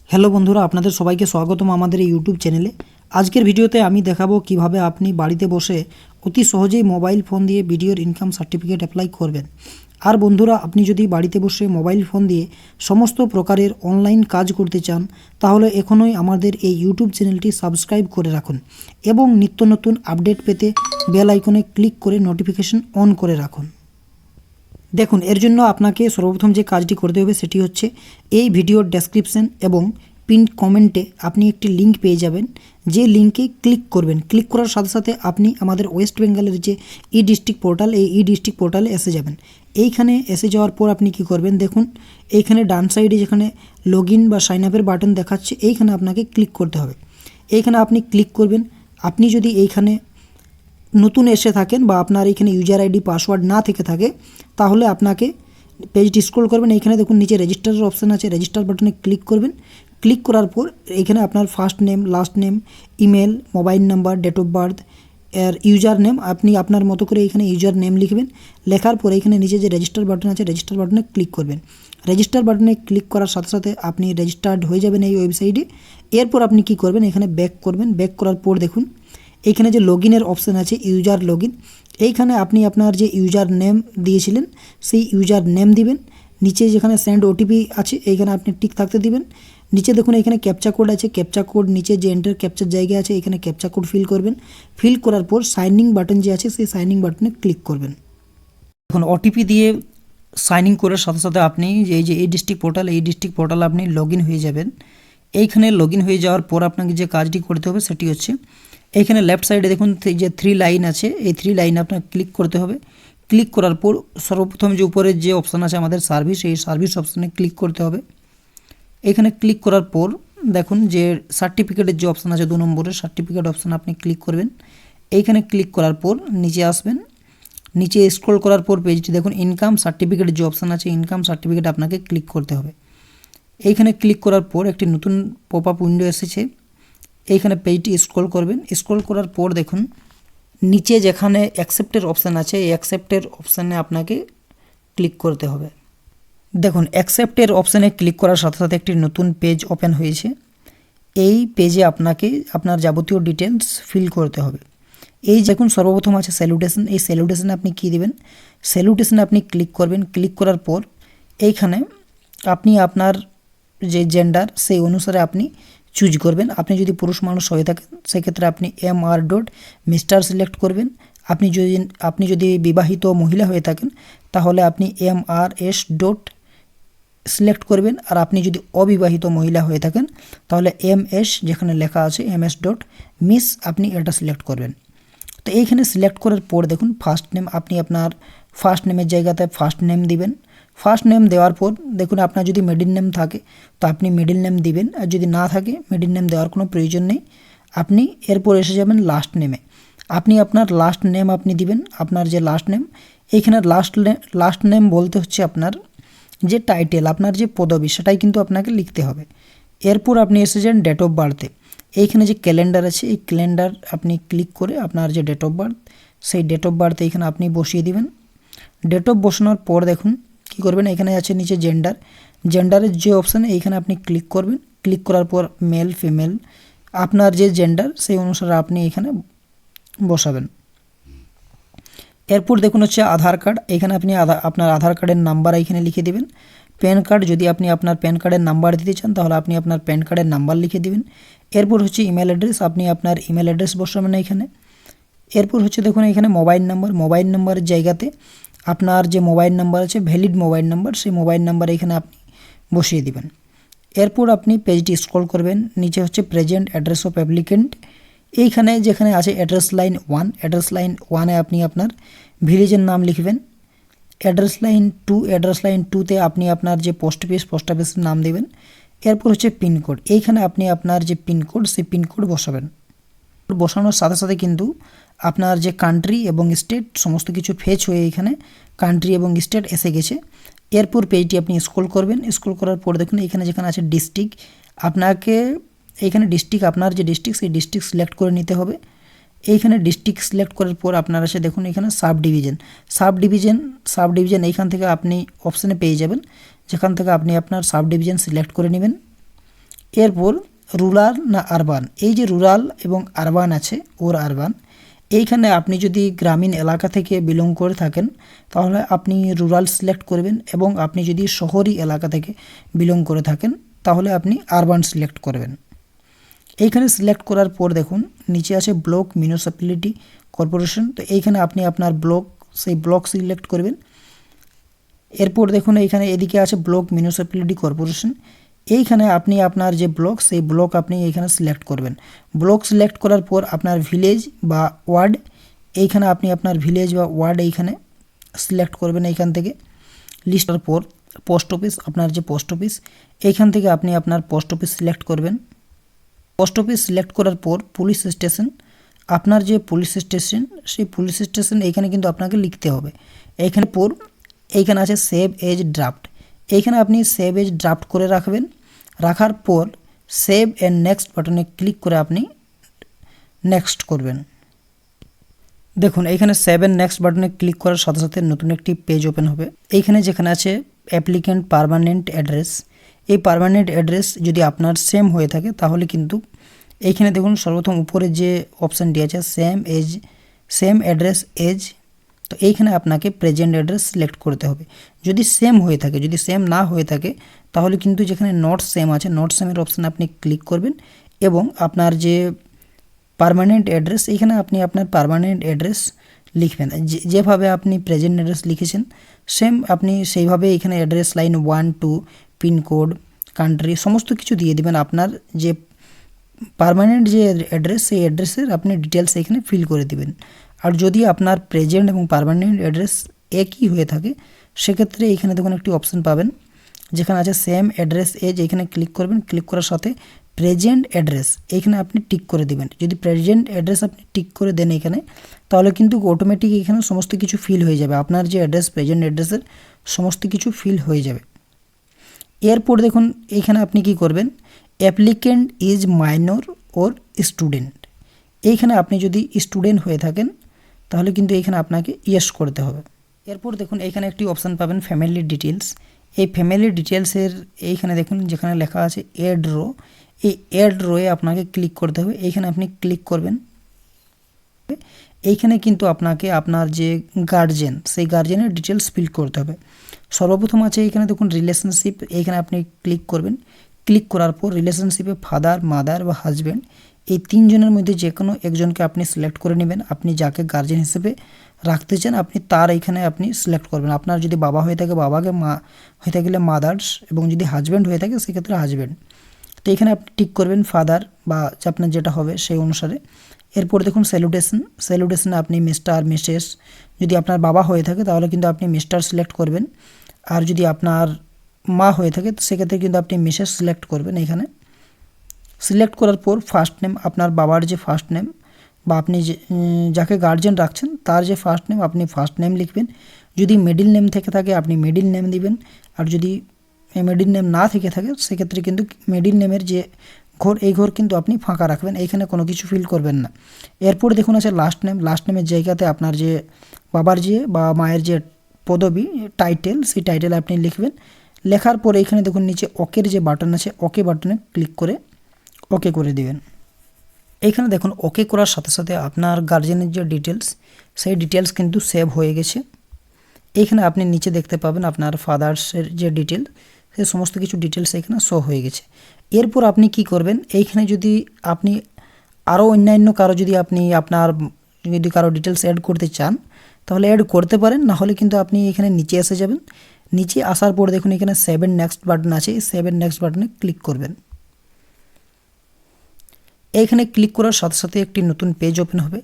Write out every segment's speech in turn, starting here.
Hello বন্ধুরা, আপনাদের সবাইকে স্বাগতম আমাদের এই ইউটিউব চ্যানেলে। আজকের ভিডিওতে আমি দেখাবো কিভাবে আপনি বাড়িতে বসে অতি সহজেই মোবাইল ফোন দিয়ে ভিডিওর ইনকাম সার্টিফিকেট অ্যাপ্লাই করবেন। আর বন্ধুরা, আপনি যদি বাড়িতে বসে মোবাইল ফোন দিয়ে সমস্ত প্রকারের অনলাইন কাজ করতে চান, তাহলে এখনই আমাদের এই ইউটিউব চ্যানেলটি সাবস্ক্রাইব করে রাখুন এবং নিত্য নতুন আপডেট পেতে বেল আইকনে ক্লিক করে নোটিফিকেশন অন করে রাখুন। দেখুন, এর জন্য আপনাকে সর্বপ্রথম যে কাজটি করতে হবে সেটি হচ্ছে এই ভিডিওর ডেসক্রিপশন এবং পিন কমেন্টে আপনি একটি লিঙ্ক পেয়ে যাবেন। যে লিঙ্কে ক্লিক করবেন, ক্লিক করার সাথে সাথে আপনি আমাদের ওয়েস্ট বেঙ্গলের যে ই ডিস্ট্রিক্ট পোর্টাল, এই ই ডিস্ট্রিক্ট পোর্টালে এসে যাবেন। এইখানে এসে যাওয়ার পর আপনি কি করবেন, দেখুন এইখানে ডান সাইডে যেখানে লগ ইন বা সাইন আপের বাটন দেখাচ্ছে, এইখানে আপনাকে ক্লিক করতে হবে। এইখানে আপনি ক্লিক করবেন। আপনি যদি এইখানে নতুন এসে থাকেন বা আপনার এখানে ইউজার আইডি পাসওয়ার্ড না থেকে থাকে, তাহলে আপনাকে পেজটি স্ক্রল করবেন। এইখানে দেখুন নিচে রেজিস্টারের অপশান আছে, রেজিস্টার বাটনে ক্লিক করবেন। ক্লিক করার পর এখানে আপনার first name, last name, email, mobile number, date of birth, এর ইউজার নেম আপনি আপনার মতো করে এখানে ইউজার নেম লিখবেন। লেখার পর এখানে নিচে যে রেজিস্টার বাটন আছে, রেজিস্টার বাটনে ক্লিক করবেন। রেজিস্টার বাটনে ক্লিক করার সাথে সাথে আপনি রেজিস্টার্ড হয়ে যাবেন এই ওয়েবসাইটে। এরপর আপনি কি করবেন, এখানে ব্যাক করবেন। ব্যাক করার পর দেখুন এইখানে যে লগ ইনের অপশান আছে, ইউজার লগ ইন, এইখানে আপনি আপনার যে ইউজার নেম দিয়েছিলেন সেই ইউজার নেম দিবেন। নিচে যেখানে সেন্ড ওটিপি আছে এইখানে আপনি টিক থাকতে দিবেন। নিচে দেখুন এখানে ক্যাপচা কোড আছে, ক্যাপচা কোড নিচে যে এন্টার ক্যাপচার জায়গা আছে এখানে ক্যাপচা কোড ফিল করবেন। ফিল করার পর সাইনিং বাটন যে আছে সেই সাইনিং বাটনে ক্লিক করবেন। এখন ওটিপি দিয়ে সাইনিং করার সাথে সাথে আপনি এই যে এই ডিস্ট্রিক্ট পোর্টাল, এই ডিস্ট্রিক্ট পোর্টালে আপনি লগ ইন হয়ে যাবেন। এইখানে লগ ইন হয়ে যাওয়ার পর আপনাকে যে কাজটি করতে হবে সেটি হচ্ছে এইখানে লেফট সাইডে দেখুন যে 3 লাইন আছে, এই 3 লাইনে আপনাকে ক্লিক করতে হবে। ক্লিক করার পর সর্বপ্রথম যে উপরে যে অপশান আছে আমাদের সার্ভিস, এই সার্ভিস অপশানে ক্লিক করতে হবে। এখানে ক্লিক করার পর দেখুন যে সার্টিফিকেটের যে অপশান আছে 2 নম্বরের সার্টিফিকেট অপশান আপনি ক্লিক করবেন। এইখানে ক্লিক করার পর নিচে আসবেন। নিচে স্ক্রল করার পর পেজটি দেখুন ইনকাম সার্টিফিকেটের যে অপশান আছে, ইনকাম সার্টিফিকেট আপনাকে ক্লিক করতে হবে। এইখানে ক্লিক করার পর একটি নতুন পপ আপ উইন্ডো এসেছে। এইখানে পেজটি স্ক্রল করবেন। স্ক্রল করার পর দেখুন নিচে যেখানে অ্যাকসেপ্টের অপশান আছে, এই অ্যাকসেপ্টের অপশানে আপনাকে ক্লিক করতে হবে। দেখুন অ্যাকসেপ্টের অপশানে ক্লিক করার সাথে সাথে একটি নতুন পেজ ওপেন হয়েছে। এই পেজে আপনাকে আপনার যাবতীয় ডিটেলস ফিল করতে হবে। এই দেখুন সর্বপ্রথম আছে স্যালুটেশন, এই স্যালুটেশনে আপনি কী দেবেন, স্যালুটেশনে আপনি ক্লিক করবেন। ক্লিক করার পর এইখানে আপনি আপনার যে জেন্ডার সেই অনুসারে আপনি চুজ করবেন। আপনি যদি পুরুষ মানুষ হয়ে থাকেন সেক্ষেত্রে আপনি MR.Mr সিলেক্ট করবেন। আপনি যদি বিবাহিত মহিলা হয়ে থাকেন তাহলে আপনি MRS. সিলেক্ট করবেন। আর আপনি যদি অবিবাহিত মহিলা হয়ে থাকেন তাহলে MS যেখানে লেখা আছে MS.Miss আপনি এটা সিলেক্ট করবেন। তো এইখানে সিলেক্ট করার পর দেখুন ফার্স্ট নেম, আপনি আপনার ফার্স্ট নেমের জায়গাতে ফার্স্ট নেম দিবেন। ফার্স্ট নেম দেওয়ার পর দেখুন আপনার যদি মিডিল নেম থাকে তো আপনি মিডিল নেম দিবেন, আর যদি না থাকে মিডিল নেম দেওয়ার কোনো প্রয়োজন নেই। আপনি এরপর এসে যাবেন লাস্ট নেমে। আপনি আপনার লাস্ট নেম আপনি দিবেন, আপনার যে লাস্ট নেম। এইখানে লাস্ট নেম বলতে হচ্ছে আপনার যে টাইটেল, আপনার যে পদবি সেটাই কিন্তু আপনাকে লিখতে হবে। এরপর আপনি এসে যান ডেট অফ বার্থে। এইখানে যে ক্যালেন্ডার আছে এই ক্যালেন্ডার আপনি ক্লিক করে আপনার যে ডেট অফ বার্থ সেই ডেট অফ বার্থ এইখানে আপনি বসিয়ে দিবেন। ডেট অফ বসানোর পর দেখুন কী করবেন, এখানে আছে নিচে জেন্ডারের যে অপশান এইখানে আপনি ক্লিক করবেন। ক্লিক করার পর মেল ফিমেল আপনার যে জেন্ডার সেই অনুসারে আপনি এখানে বসাবেন। এরপর দেখুন হচ্ছে আধার কার্ড, এখানে আপনি আপনার আধার কার্ডের নাম্বার এইখানে লিখে দেবেন। প্যান কার্ড, যদি আপনি আপনার প্যান কার্ডের নাম্বার দিতে চান তাহলে আপনি আপনার প্যান কার্ডের নাম্বার লিখে দেবেন। এরপর হচ্ছে ইমেল অ্যাড্রেস, আপনি আপনার ইমেল অ্যাড্রেস বসাবেন এখানে। এরপর হচ্ছে দেখুন এখানে মোবাইল নাম্বারের জায়গাতে আপনার যে মোবাইল নাম্বার আছে ভ্যালিড মোবাইল নাম্বার, সেই মোবাইল নাম্বার এখানে আপনি বসিয়ে দিবেন। এরপর আপনি পেজটি স্ক্রল করবেন। নিচে হচ্ছে প্রেজেন্ট অ্যাড্রেস অফ অ্যাপ্লিকেন্ট, এইখানে যেখানে আছে অ্যাড্রেস লাইন 1, অ্যাড্রেস লাইন 1-এ আপনি আপনার ভিলেজের নাম লিখবেন। অ্যাড্রেস লাইন 2তে আপনি আপনার যে পোস্ট অফিসের নাম দেবেন। এরপর হচ্ছে পিনকোড, এইখানে আপনি আপনার যে পিনকোড সেই পিনকোড বসাবেন। বসানোর সাথে সাথে কিন্তু আপনার যে কান্ট্রি এবং স্টেট সমস্ত কিছু ফেচ হয়ে এখানে কান্ট্রি এবং স্টেট এসে গেছে। এরপর পেজটি আপনি স্ক্রল করবেন। স্ক্রল করার পর দেখুন এখানে যেখানে আছে ডিস্ট্রিক্ট, আপনাকে এইখানে ডিস্ট্রিক্ট আপনার যে ডিস্ট্রিক্ট সেই ডিস্ট্রিক্ট সিলেক্ট করে নিতে হবে। এইখানে ডিস্ট্রিক্ট সিলেক্ট করার পর আপনার আসে দেখুন এখানে সাব ডিভিশন এইখান থেকে আপনি অপশানে পেয়ে যাবেন, যেখান থেকে আপনি আপনার সাব ডিভিশন সিলেক্ট করে নেবেন। এরপর রুরাল না আরবান, এই যে রুরাল এবং আরবান আছে ওর আরবান, এইখানে আপনি যদি গ্রামীণ এলাকা থেকে বিলং করে থাকেন তাহলে আপনি রুরাল সিলেক্ট করবেন, এবং আপনি যদি শহরি এলাকা থেকে বিলং করে থাকেন তাহলে আপনি আরবান সিলেক্ট করবেন। এইখানে সিলেক্ট করার পর দেখুন নিচে আছে ব্লক মিউনিসিপ্যালিটি কর্পোরেশন, তো এইখানে আপনি আপনার ব্লক, সেই ব্লক সিলেক্ট করবেন। এরপর দেখুন এইখানে এদিকে আছে ব্লক মিউনিসিপ্যালিটি কর্পোরেশন, এইখানে আপনি আপনার যে ব্লক সেই ব্লক আপনি এইখানে সিলেক্ট করবেন। ব্লক সিলেক্ট করার পর আপনার ভিলেজ বা ওয়ার্ড, এইখানে আপনি আপনার ভিলেজ বা ওয়ার্ড এইখানে সিলেক্ট করবেন। এইখান থেকে লিস্টার পর পোস্ট অফিস, আপনার যে পোস্ট অফিস, এইখান থেকে আপনি আপনার পোস্ট অফিস সিলেক্ট করবেন। পোস্ট অফিস সিলেক্ট করার পর পুলিশ স্টেশন, আপনার যে পুলিশ স্টেশন সেই পুলিশ স্টেশন এইখানে কিন্তু আপনাকে লিখতে হবে। এইখানে পর এইখানে আছে সেভ এজ ড্রাফট, এইখানে আপনি সেভ এজ ড্রাফট করে রাখবেন। রাখার পর সেভ অ্যান্ড নেক্সট বাটনে ক্লিক করে আপনি নেক্সট করবেন। দেখুন এইখানে সেভ অ্যান্ড নেক্সট বাটনে ক্লিক করার সাথে সাথে নতুন একটি পেজ ওপেন হবে। এইখানে যেখানে আছে অ্যাপ্লিক্যান্ট পার্মানেন্ট অ্যাড্রেস, এই পার্মানেন্ট অ্যাড্রেস যদি আপনার সেম হয়ে থাকে তাহলে কিন্তু এইখানে দেখুন সর্বপ্রথম উপরে যে অপশানটি আছে সেম অ্যাড্রেস এজ, তো এইখানে আপনাকে প্রেজেন্ট অ্যাড্রেস সিলেক্ট করতে হবে। যদি সেম হয়ে থাকে, যদি সেম না হয়ে থাকে তাহলে কিন্তু যেখানে নট সেম আছে নট সেমের অপশানে আপনি ক্লিক করবেন, এবং আপনার যে পার্মানেন্ট অ্যাড্রেস এইখানে আপনি আপনার পার্মানেন্ট অ্যাড্রেস লিখবেন। যেভাবে আপনি প্রেজেন্ট অ্যাড্রেস লিখেছেন সেম আপনি সেইভাবে এখানে অ্যাড্রেস লাইন 1 2 পিনকোড কান্ট্রি সমস্ত কিছু দিয়ে দিবেন। আপনার যে পার্মানেন্ট যে অ্যাড্রেস সেই অ্যাড্রেসের আপনি ডিটেলস এখানে ফিল করে দিবেন। আর যদি আপনার প্রেজেন্ট এবং পার্মানেন্ট অ্যাড্রেস একই হয়ে থাকে সেক্ষেত্রে এখানে দেখুন একটি অপশান পাবেন যেখানে আছে সেম অ্যাড্রেস এজ, এখানে ক্লিক করবেন। ক্লিক করার সাথে প্রেজেন্ট অ্যাড্রেস এইখানে আপনি টিক করে দিবেন। যদি প্রেজেন্ট অ্যাড্রেস আপনি টিক করে দেন এখানে তাহলে কিন্তু অটোমেটিক এখানে সমস্ত কিছু ফিল হয়ে যাবে, আপনার যে অ্যাড্রেস প্রেজেন্ট অ্যাড্রেসের সমস্ত কিছু ফিল হয়ে যাবে। এরপর দেখুন এইখানে আপনি কি করবেন, applicant is minor or student, এইখানে আপনি যদি স্টুডেন্ট হয়ে থাকেন তাহলে কিন্তু এইখানে আপনাকে ইয়েস করতে হবে। এরপর দেখুন এইখানে একটি অপশান পাবেন ফ্যামিলি ডিটেলস, এই ফ্যামিলি ডিটেলসের এইখানে দেখুন যেখানে লেখা আছে অ্যাড রো, এই অ্যাড রোয়ে আপনাকে ক্লিক করতে হবে। এইখানে আপনি ক্লিক করবেন। এইখানে কিন্তু আপনাকে আপনার যে গার্জেন সেই গার্জেনের ডিটেলস ফিল করতে হবে। সর্বপ্রথম আছে এইখানে দেখুন রিলেশনশিপ, এইখানে আপনি ক্লিক করবেন। ক্লিক করার পর রিলেশনশিপে ফাদার মাদার বা হাজব্যান্ড এই তিনজনের মধ্যে যে কোনো একজনকে আপনি সিলেক্ট করে নেবেন। আপনি যাকে গার্জেন হিসেবে রাখতে চান আপনি তার এইখানে আপনি সিলেক্ট করবেন। আপনার যদি বাবা হয়ে থাকে বাবাকে, মা হয়ে থাকলে মাদার্স, এবং যদি হাজব্যান্ড হয়ে থাকে সেক্ষেত্রে হাজব্যান্ড। তো এখানে আপনি টিক করবেন ফাদার বা আপনার যেটা হবে সেই অনুসারে। এরপর দেখুন স্যালুটেশনে আপনি মিস্টার মিসেস, যদি আপনার বাবা হয়ে থাকে তাহলে কিন্তু আপনি মিস্টার সিলেক্ট করবেন, আর যদি আপনার মা হয়ে থাকে সেক্ষেত্রে কিন্তু আপনি মিসেস সিলেক্ট করবেন। এখানে সিলেক্ট করার পর ফার্স্ট নেম, আপনার বাবার যে ফার্স্ট নেম বা আপনি যাকে গার্জেন রাখছেন তার যে ফার্স্ট নেম আপনি ফার্স্ট নেম লিখবেন। যদি মিডিল নেম থেকে থাকে আপনি মিডিল নেম দিবেন, আর যদি মিডিল নেম না থেকে থাকে সেক্ষেত্রে কিন্তু মিডিল নেমের যে ঘর এই ঘর কিন্তু আপনি ফাঁকা রাখবেন, এইখানে কোনো কিছু ফিল করবেন না। এরপর দেখুন আছে লাস্ট নেম, লাস্ট নেমের জায়গাতে আপনার যে বাবার যে বা মায়ের যে পদবি টাইটেল সেই টাইটেল আপনি লিখবেন। লেখার পর এইখানে দেখুন নিচে ওকের যে বাটন আছে ওকে বাটনে ক্লিক করে ওকে করে দিবেন। এইখানে দেখুন ওকে করার সাথে সাথে আপনার গার্জেনের যে ডিটেলস সেই ডিটেলস কিন্তু সেভ হয়ে গেছে। এইখানে আপনি নিচে দেখতে পাবেন আপনার ফাদার্সের যে ডিটেল সেই সমস্ত কিছু ডিটেলস এখানে শো হয়ে গেছে। এরপর আপনি কি করবেন, এইখানে যদি আপনি আরও অন্যান্য কারো যদি আপনি আপনার যদি কারো ডিটেলস অ্যাড করতে চান তাহলে অ্যাড করতে পারেন, না হলে কিন্তু আপনি এখানে নিচে এসে যাবেন। নিচে আসার পর দেখুন এখানে সেভ এন্ড নেক্সট বাটন আছে, এই সেভ এন্ড নেক্সট বাটনে ক্লিক করবেন। এইখানে ক্লিক করার সাথে সাথে একটি নতুন পেজ ওপেন হবে।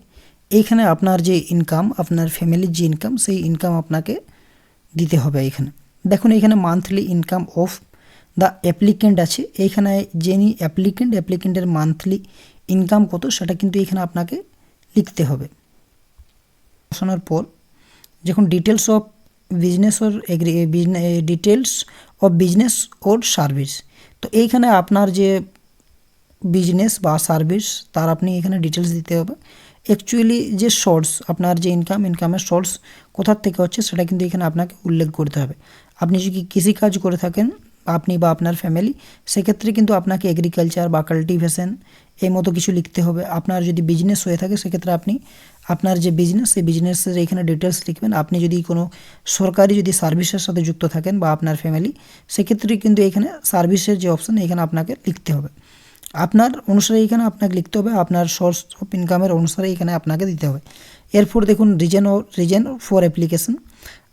এইখানে আপনার যে ইনকাম, আপনার ফ্যামিলির যে ইনকাম সেই ইনকাম আপনাকে দিতে হবে। এইখানে দেখুন এইখানে monthly income of the applicant আছে, এইখানে যিনি অ্যাপ্লিক্যান্টের মান্থলি ইনকাম কত সেটা কিন্তু এইখানে আপনাকে লিখতে হবে। বসানোর পর যখন details of business or details of business or service, তো এইখানে আপনার যে বিজনেস বা সার্ভিস তার আপনি এখানে ডিটেলস দিতে হবে। অ্যাকচুয়ালি যে সোর্স আপনার যে ইনকামের সোর্স কোথার থেকে হচ্ছে সেটা কিন্তু এখানে আপনাকে উল্লেখ করতে হবে। আপনি যদি কৃষিকাজ করে থাকেন আপনি বা আপনার ফ্যামিলি, সেক্ষেত্রে কিন্তু আপনাকে এগ্রিকালচার বা কাল্টিভেশন এই মতো কিছু লিখতে হবে। আপনার যদি বিজনেস হয়ে থাকে সেক্ষেত্রে আপনি আপনার যে বিজনেস, সেই বিজনেসের এখানে ডিটেলস লিখবেন। আপনি যদি কোনো সরকারি যদি সার্ভিসের সাথে যুক্ত থাকেন বা আপনার ফ্যামিলি, সেক্ষেত্রে কিন্তু এখানে সার্ভিসের যে অপশান এখানে আপনাকে লিখতে হবে। আপনার অনুসারে এখানে আপনাকে লিখতে হবে, আপনার সোর্স অফ ইনকামের অনুসারে এখানে আপনাকে দিতে হবে। এরপর দেখুন রিজন ফর অ্যাপ্লিকেশন,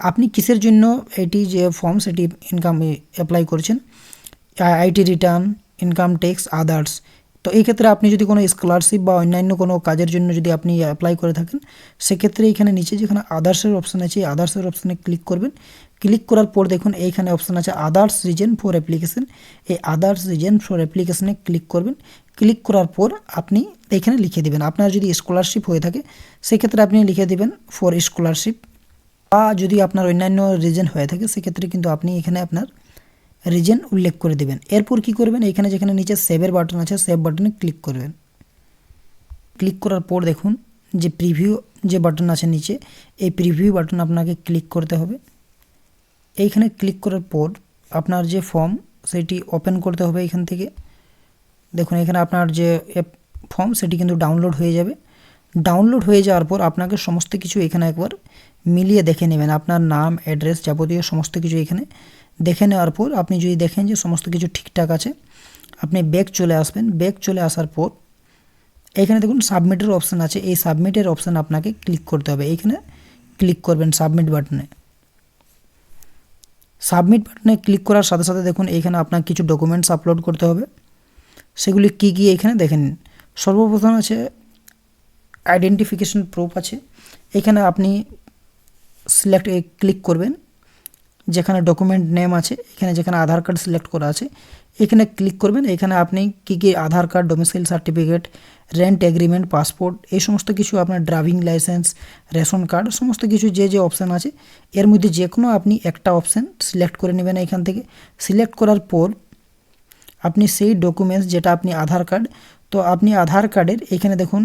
আপনি কিসের জন্য এটি যে ফর্ম সেটি ইনকাম অ্যাপ্লাই করেছেন, IT return, income tax, others. তো এই ক্ষেত্রে আপনি যদি কোনো স্কলারশিপ বা অন্যান্য কোনো কাজের জন্য যদি আপনি অ্যাপ্লাই করে থাকেন, সেক্ষেত্রে এখানে নিচে যেখানে আদার্সের অপশান আছে, এই আদার্সের অপশানে ক্লিক করবেন। ক্লিক করার পর দেখুন এইখানে অপশান আছে আদার্স রিজন ফর অ্যাপ্লিকেশন। এই আদার্স রিজন ফর অ্যাপ্লিকেশনে ক্লিক করবেন। ক্লিক করার পর আপনি এখানে লিখে দেবেন আপনার যদি স্কলারশিপ হয়ে থাকে সেক্ষেত্রে আপনি লিখে দেবেন ফর স্কলারশিপ, বা যদি আপনার অন্যান্য রিজন হয়ে থাকে সেক্ষেত্রে কিন্তু আপনি এখানে আপনার রিজন উল্লেখ করে দেবেন। এরপর কি করবেন, এখানে যেখানে নিচে সেভের বাটন আছে সেভ বাটনে ক্লিক করবেন। ক্লিক করার পর দেখুন যে প্রিভিউ যে বাটন আছে নিচে, এই প্রিভিউ বাটন আপনাকে ক্লিক করতে হবে। এইখানে ক্লিক করার পর আপনার যে ফর্ম সেটি ওপেন করতে হবে। এখান থেকে দেখুন এখানে আপনার যে ফর্ম সেটি কিন্তু ডাউনলোড হয়ে যাবে। ডাউনলোড হয়ে যাওয়ার পর আপনাকে সমস্ত কিছু এখানে একবার মিলিয়ে দেখে নেবেন, আপনার নাম, অ্যাড্রেস, যাবতীয় সমস্ত কিছু এখানে দেখে নেওয়ার পর আপনি যদি দেখেন যে সমস্ত কিছু ঠিকঠাক আছে, আপনি ব্যাক চলে আসবেন। ব্যাক চলে আসার পর এখানে দেখুন সাবমিটের অপশান আছে, এই সাবমিটের অপশান আপনাকে ক্লিক করতে হবে। এইখানে ক্লিক করবেন সাবমিট বাটনে। সাবমিট বাটনে ক্লিক করার সাথে সাথে দেখুন এইখানে আপনার কিছু ডকুমেন্টস আপলোড করতে হবে। সেগুলি কী কী এখানে দেখে নিন। সর্বপ্রথম আছে আইডেন্টিফিকেশন প্রুফ আছে, এখানে আপনি সিলেক্ট ক্লিক করবেন। যেখানে ডকুমেন্ট নেম আছে এখানে যেখানে আধার কার্ড সিলেক্ট করা আছে এখানে ক্লিক করবেন। এখানে আপনি কী কী Aadhaar card, domicile certificate, rent agreement, passport, এই সমস্ত কিছু, আপনার ড্রাইভিং লাইসেন্স, রেশন কার্ড, সমস্ত কিছু যে যে অপশান আছে এর মধ্যে যে কোনো আপনি একটা অপশান সিলেক্ট করে নেবেন। এখান থেকে সিলেক্ট করার পর আপনি সেই ডকুমেন্টস যেটা আপনি আধার কার্ড, তো আপনি আধার কার্ডের এখানে দেখুন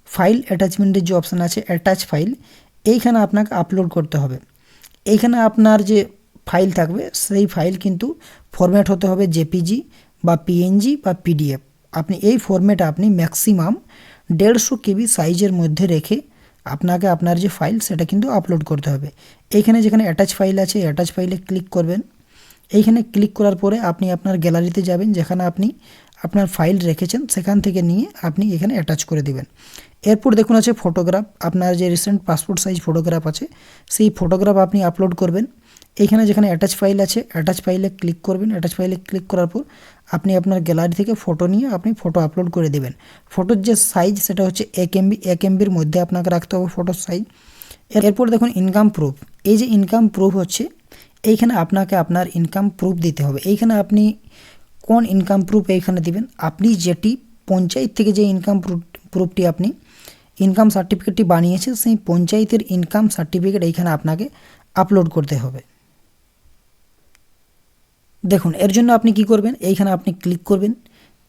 ফাইল অ্যাটাচমেন্টের যে অপশান আছে অ্যাটাচ ফাইল, এইখানে আপনাকে আপলোড করতে হবে। এইখানে আপনার যে ফাইল থাকবে সেই ফাইল কিন্তু ফরম্যাট হতে হবে জেপিজি বা পিএনজি বা পিডিএফ। আপনি এই ফরম্যাটে আপনি ম্যাক্সিমাম 150 কেবি সাইজের মধ্যে রেখে আপনাকে আপনার যে ফাইল সেটা কিন্তু আপলোড করতে হবে। এইখানে যেখানে অ্যাটাচ ফাইল আছে অ্যাটাচ ফাইলে ক্লিক করবেন। এইখানে ক্লিক করার পরে আপনি আপনার গ্যালারিতে যাবেন, যেখানে আপনি আপনার ফাইল রেখেছেন সেখান থেকে নিয়ে আপনি এখানে অ্যাটাচ করে দেবেন। এরপর দেখুন আছে ফটোগ্রাফ, আপনার যে রিসেন্ট পাসপোর্ট সাইজ ফটোগ্রাফ আছে সেই ফটোগ্রাফ আপনি আপলোড করবেন। এইখানে যেখানে অ্যাটাচ ফাইল আছে অ্যাটাচ ফাইলে ক্লিক করবেন। অ্যাটাচ ফাইলে ক্লিক করার পর আপনি আপনার গ্যালারি থেকে ফটো নিয়ে আপনি ফটো আপলোড করে দেবেন। ফটোর যে সাইজ সেটা হচ্ছে 1 MB, 1 MBর মধ্যে আপনাকে রাখতে হবে ফটোর সাইজ। এরপর দেখুন ইনকাম প্রুফ, এই যে ইনকাম প্রুফ হচ্ছে এইখানে আপনাকে আপনার ইনকাম প্রুফ দিতে হবে। এইখানে আপনি কোন ইনকাম প্রুফ এইখানে দিবেন, আপনি যেটি পঞ্চায়েত থেকে যে ইনকাম প্রুফটি আপনি ইনকাম সার্টিফিকেটটি বানিয়েছে সেই পঞ্চায়েতের ইনকাম সার্টিফিকেট এইখানে আপনাকে আপলোড করতে হবে। দেখুন এর জন্য আপনি কি করবেন, এইখানে আপনি ক্লিক করবেন।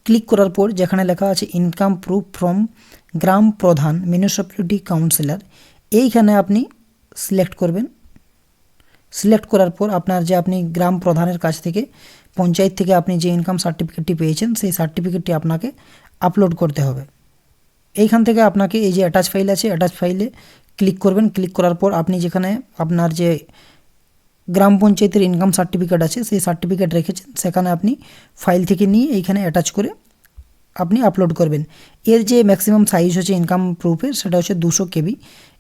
ক্লিক করার পর যেখানে লেখা আছে ইনকাম প্রুফ ফ্রম গ্রাম প্রধান মিউনিসিপ্যালিটি কাউন্সিলর, এইখানে আপনি সিলেক্ট করবেন। সিলেক্ট করার পর আপনার যে আপনি গ্রাম প্রধানের কাছ থেকে পঞ্চায়েত থেকে আপনি যে ইনকাম সার্টিফিকেটটি পেয়েছেন সেই সার্টিফিকেটটি আপনাকে আপলোড করতে হবে। এইখান থেকে আপনাকে এই যে অ্যাটাচ ফাইল আছে অ্যাটাচ ফাইলে ক্লিক করবেন। ক্লিক করার পর আপনি যেখানে আপনার যে গ্রাম পঞ্চায়েতের ইনকাম সার্টিফিকেট আছে সেই সার্টিফিকেট রেখেছেন সেখানে আপনি ফাইল থেকে নিয়ে এইখানে অ্যাটাচ করে আপনি আপলোড করবেন। এর যে ম্যাক্সিমাম সাইজ হচ্ছে ইনকাম প্রুফের সেটা হচ্ছে 200 কেবি,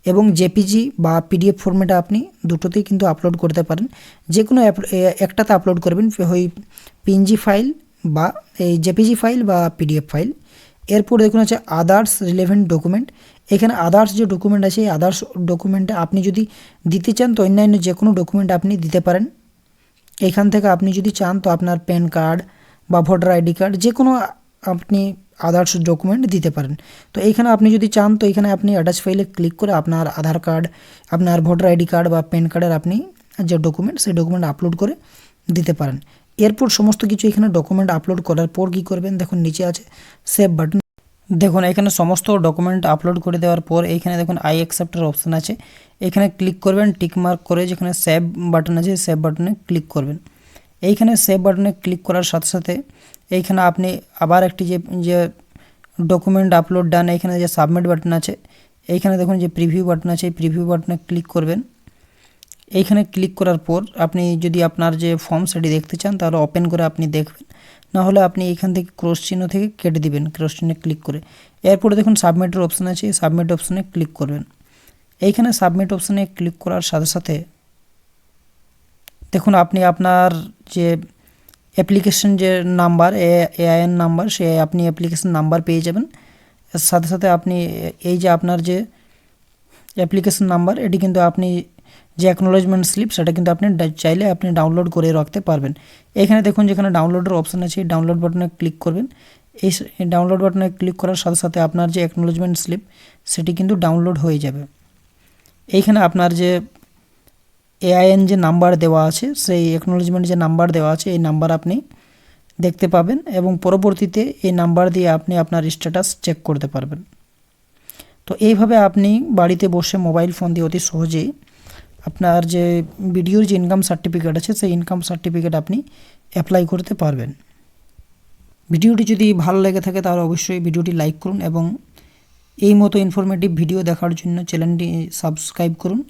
এবং জেপিজি বা পিডিএফ ফরম্যাটে আপনি দুটোতেই কিন্তু আপলোড করতে পারেন। যে কোনো একটাতে আপলোড করবেন, হয় পিএনজি ফাইল বা এই জেপিজি ফাইল বা পিডিএফ ফাইল। এরপর দেখুন আছে আদার্স রিলেভেন্ট ডকুমেন্ট, এখানে আদার্স যে ডকুমেন্ট আছে এই আদার্স ডকুমেন্টে আপনি যদি দিতে চান তো অন্যান্য যে কোনো ডকুমেন্ট আপনি দিতে পারেন। এখান থেকে আপনি যদি চান তো আপনার প্যান কার্ড বা ভোটার আইডি কার্ড যে কোনো আপনি আদার্স ডকুমেন্ট দিতে পারেন। তো এইখানে আপনি যদি চান তো এখানে আপনি অ্যাটাচ ফাইলে ক্লিক করে আপনার আধার কার্ড, আপনার ভোটার আইডি কার্ড বা প্যান কার্ডের আপনি যে ডকুমেন্ট সেই ডকুমেন্ট আপলোড করে দিতে পারেন। এরপর সমস্ত কিছু এখানে ডকুমেন্ট আপলোড করার পর কী করবেন, দেখুন নিচে আছে সেভ বাটন। দেখুন এখানে সমস্ত ডকুমেন্ট আপলোড করে দেওয়ার পর এইখানে দেখুন আই অ্যাকসেপ্টের অপশান আছে, এখানে ক্লিক করবেন টিক মার্ক করে যেখানে সেভ বাটন আছে সেভ বাটনে ক্লিক করবেন। এইখানে সেভ বাটনে ক্লিক করার সাথে সাথে এইখানে আপনি আবার একটি যে ডকুমেন্ট আপলোড ডান, এইখানে যে সাবমিট বাটন আছে, এইখানে দেখুন যে প্রিভিউ বাটন আছে, এই প্রিভিউ বাটনে ক্লিক করবেন। এইখানে ক্লিক করার পর আপনি যদি আপনার যে ফর্ম সেটি দেখতে চান তাহলে ওপেন করে আপনি দেখবেন, না হলে আপনি এখান থেকে ক্রস চিহ্ন থেকে কেটে দিবেন ক্রস চিহ্নে ক্লিক করে। এরপরে দেখুন সাবমিটের অপশান আছে, এই সাবমিট অপশানে ক্লিক করবেন। এইখানে সাবমিট অপশানে ক্লিক করার সাথে সাথে দেখুন আপনি আপনার যে অ্যাপ্লিকেশন যে নাম্বার এআইএন নাম্বার, সে আপনি অ্যাপ্লিকেশন নাম্বার পেয়ে যাবেন। এর সাথে সাথে আপনি এই যে আপনার যে অ্যাপ্লিকেশন নাম্বার, এটি কিন্তু আপনি যে অ্যাকনোলেজমেন্ট স্লিপ সেটা কিন্তু আপনি চাইলে আপনি ডাউনলোড করে রাখতে পারবেন। এখানে দেখুন যেখানে ডাউনলোডের অপশান আছে, ডাউনলোড বাটনে ক্লিক করবেন। এই ডাউনলোড বাটনে ক্লিক করার সাথে সাথে আপনার যে অ্যাকনোলেজমেন্ট স্লিপ সেটি কিন্তু ডাউনলোড হয়ে যাবে। এইখানে আপনার যে এআইএন যে নাম্বার দেওয়া আছে, সেই অ্যাকনোলেজমেন্ট যে নাম্বার দেওয়া আছে, এই নাম্বার আপনি দেখতে পাবেন এবং পরবর্তীতে এই নাম্বার দিয়ে আপনি আপনার স্ট্যাটাস চেক করতে পারবেন। তো এইভাবে আপনি বাড়িতে বসে মোবাইল ফোন দিয়ে অতি সহজেই আপনার যে ভিডিওর যে ইনকাম সার্টিফিকেট আছে সেই ইনকাম সার্টিফিকেট আপনি অ্যাপ্লাই করতে পারবেন। ভিডিওটি যদি ভালো লেগে থাকে তাহলে অবশ্যই ভিডিওটি লাইক করুন এবং এই মতো ইনফরমেটিভ ভিডিও দেখার জন্য চ্যানেলটি সাবস্ক্রাইব করুন।